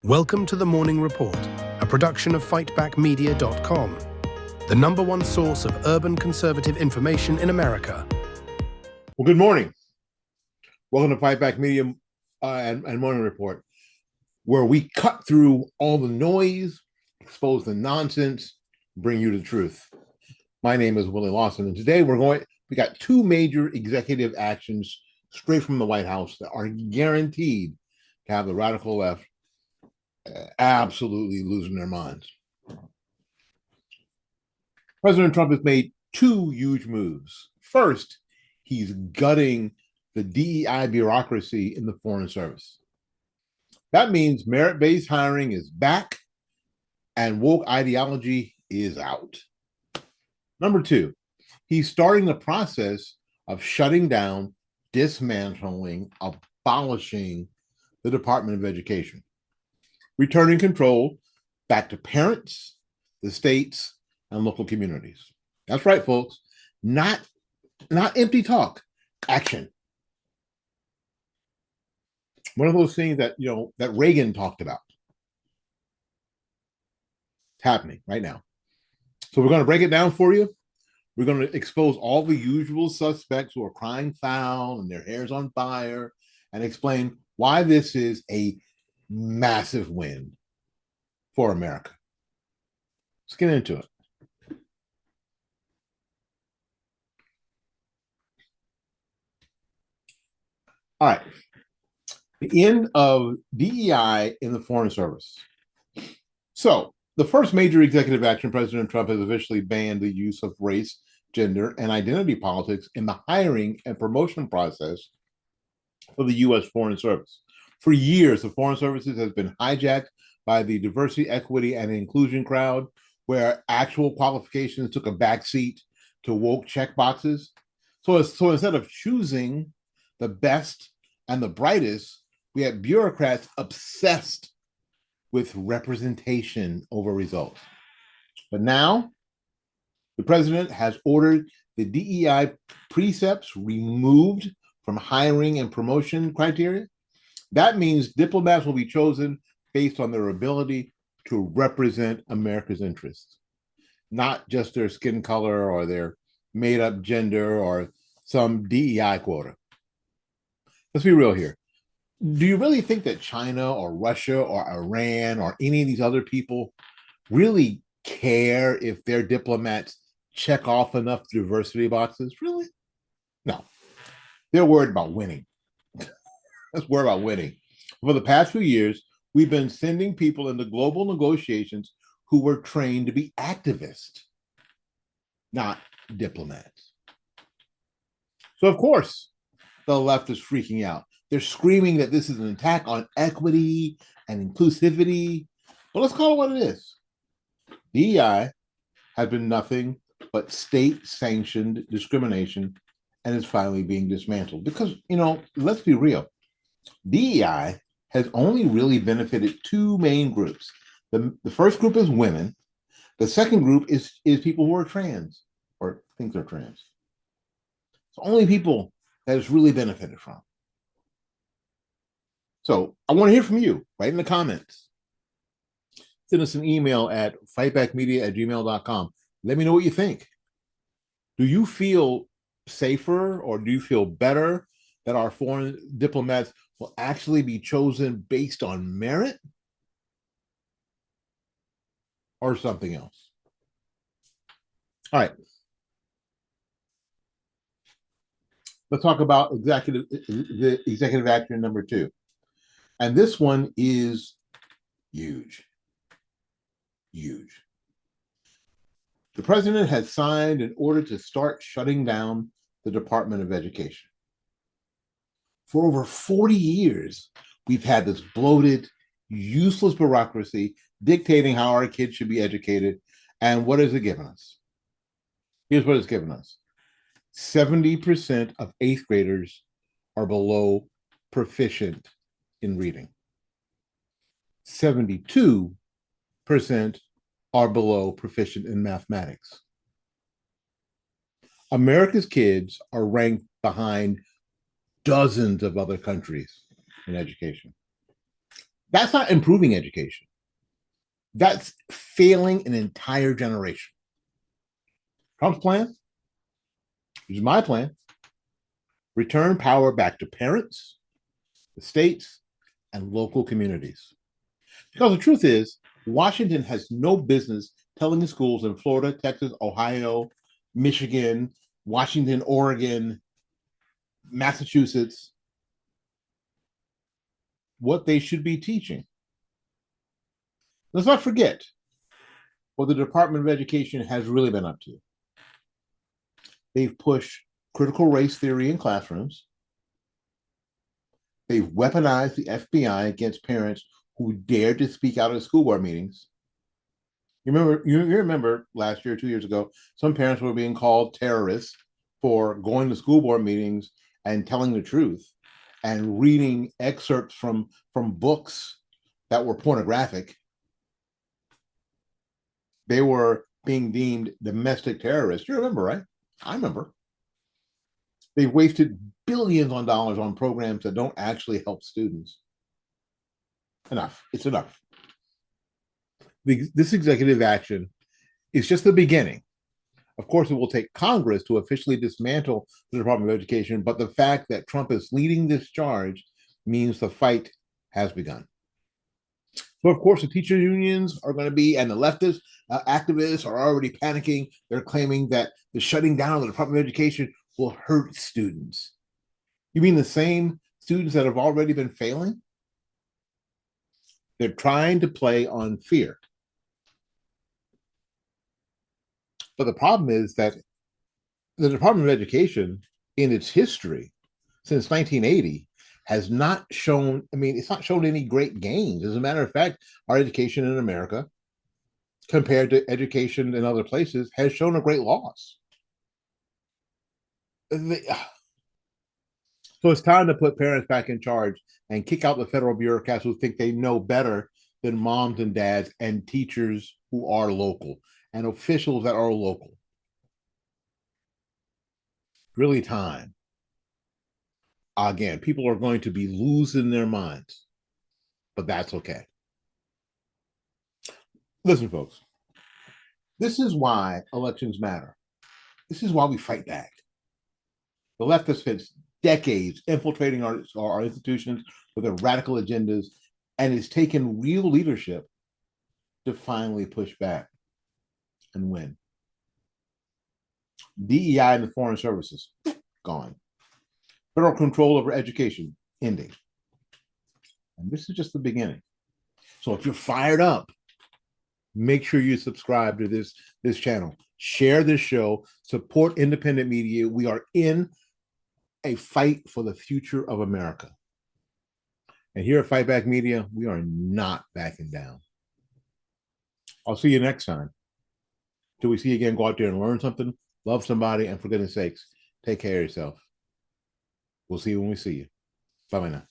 Welcome to the Morning Report, a production of fightbackmedia.com, the #1 source of urban conservative information in America. Well, good morning. Welcome to Fightback Media and Morning Report, where we cut through all the noise, expose the nonsense, bring you the truth. My name is Willie Lawson, and today we got two major executive actions straight from the White House that are guaranteed to have the radical left absolutely losing their minds. President Trump has made two huge moves. First, he's gutting the DEI bureaucracy in the Foreign Service. That means merit-based hiring is back and woke ideology is out. Number two, he's starting the process of shutting down, dismantling, abolishing the Department of Education, returning control back to parents, the states, and local communities. That's right, folks. Not empty talk, action. One of those things that that Reagan talked about. It's happening right now. So we're going to break it down for you. We're going to expose all the usual suspects who are crying foul and their hair's on fire, and explain why this is a massive win for America. Let's get into it. All right. The end of DEI in the Foreign Service. So, the first major executive action, President Trump has officially banned the use of race, gender, and identity politics in the hiring and promotion process for the U.S. Foreign Service. For years, the Foreign Services has been hijacked by the diversity, equity, and inclusion crowd, where actual qualifications took a backseat to woke checkboxes. So instead of choosing the best and the brightest, we had bureaucrats obsessed with representation over results. But now, the president has ordered the DEI precepts removed from hiring and promotion criteria. That means diplomats will be chosen based on their ability to represent America's interests, not just their skin color or their made-up gender or some DEI quota. Let's be real here. Do you really think that China or Russia or Iran or any of these other people really care if their diplomats check off enough diversity boxes? Really? No. They're worried about winning. Let's worry about winning. For the past few years, we've been sending people into global negotiations who were trained to be activists, not diplomats. So, of course, the left is freaking out. They're screaming that this is an attack on equity and inclusivity. But let's call it what it is. DEI has been nothing but state-sanctioned discrimination and is finally being dismantled. Because, let's be real. DEI has only really benefited two main groups. The first group is women. The second group is people who are trans or think they're trans. It's only people that it's really benefited from. So I want to hear from you. Write in the comments. Send us an email at fightbackmedia@gmail.com. Let me know what you think. Do you feel safer or do you feel better that our foreign diplomats will actually be chosen based on merit or something else? All right. Let's talk about the executive action number 2. And this one is huge. Huge. The president has signed an order to start shutting down the Department of Education. For over 40 years, we've had this bloated, useless bureaucracy dictating how our kids should be educated. And what has it given us? Here's what it's given us. 70% of 8th graders are below proficient in reading. 72% are below proficient in mathematics. America's kids are ranked behind dozens of other countries in education. That's not improving education. That's failing an entire generation. Trump's plan is my plan. Return power back to parents, the states, and local communities. Because the truth is, Washington has no business telling the schools in Florida, Texas, Ohio, Michigan, Washington, Oregon, Massachusetts what they should be teaching. Let's not forget what the Department of Education has really been up to. They've pushed critical race theory in classrooms. They've weaponized the FBI against parents who dared to speak out at school board meetings. You remember last year, 2 years ago, some parents were being called terrorists for going to school board meetings and telling the truth and reading excerpts from books that were pornographic. They were being deemed domestic terrorists. You remember, right? I remember. They've wasted billions on dollars on programs that don't actually help students. Enough. It's enough. This executive action is just the beginning. Of course, it will take Congress to officially dismantle the Department of Education, but the fact that Trump is leading this charge means the fight has begun. So, of course, the teacher unions are going to be, and the leftist activists are already panicking. They're claiming that the shutting down of the Department of Education will hurt students. You mean the same students that have already been failing? They're trying to play on fear. But the problem is that the Department of Education, in its history since 1980, has not shown, it's not shown any great gains. As a matter of fact, our education in America, compared to education in other places, has shown a great loss. So it's time to put parents back in charge and kick out the federal bureaucrats who think they know better than moms and dads and teachers who are local and officials that are local. Really time. Again, people are going to be losing their minds, but that's okay. Listen, folks, this is why elections matter. This is why we fight back. The left has spent decades infiltrating our institutions with their radical agendas, and it's taken real leadership to finally push back and win. DEI and the foreign services, gone. Federal control over education, ending. And this is just the beginning. So if you're fired up, make sure you subscribe to this channel. Share this show. Support independent media. We are in a fight for the future of America. And here at Fight Back Media, we are not backing down. I'll see you next time. Till we see you again, go out there and learn something, love somebody, and for goodness sakes, take care of yourself. We'll see you when we see you. Bye-bye now.